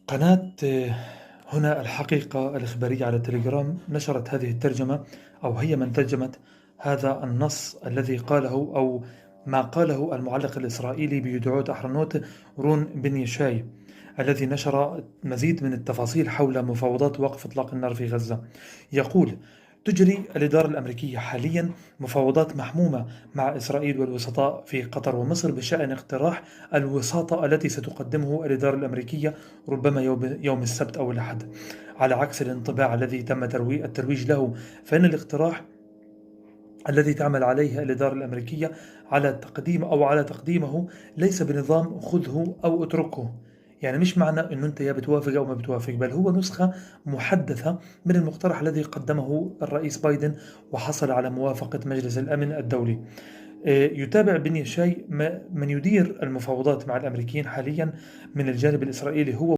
قناة هنا الحقيقة الإخبارية على التليجرام نشرت هذه الترجمة، أو هي من ترجمت هذا النص الذي قاله، أو ما قاله المعلق الإسرائيلي بيدعوت أحرنوت رون بن يشاي، الذي نشر مزيد من التفاصيل حول مفاوضات وقف إطلاق النار في غزة. يقول: تجري الإدارة الأمريكية حاليا مفاوضات محمومة مع إسرائيل والوسطاء في قطر ومصر بشأن اقتراح الوساطة التي ستقدمه الإدارة الأمريكية ربما يوم السبت أو الأحد. على عكس الانطباع الذي تم الترويج له، فإن الاقتراح الذي تعمل عليه الإدارة الأمريكية على تقديمه ليس بنظام خذه أو اتركه. يعني مش معنى أنه أنت يا بتوافق أو ما بتوافق، بل هو نسخة محدثة من المقترح الذي قدمه الرئيس بايدن وحصل على موافقة مجلس الأمن الدولي. يتابع بن يشاي من يدير المفاوضات مع الأمريكيين حاليا من الجانب الإسرائيلي هو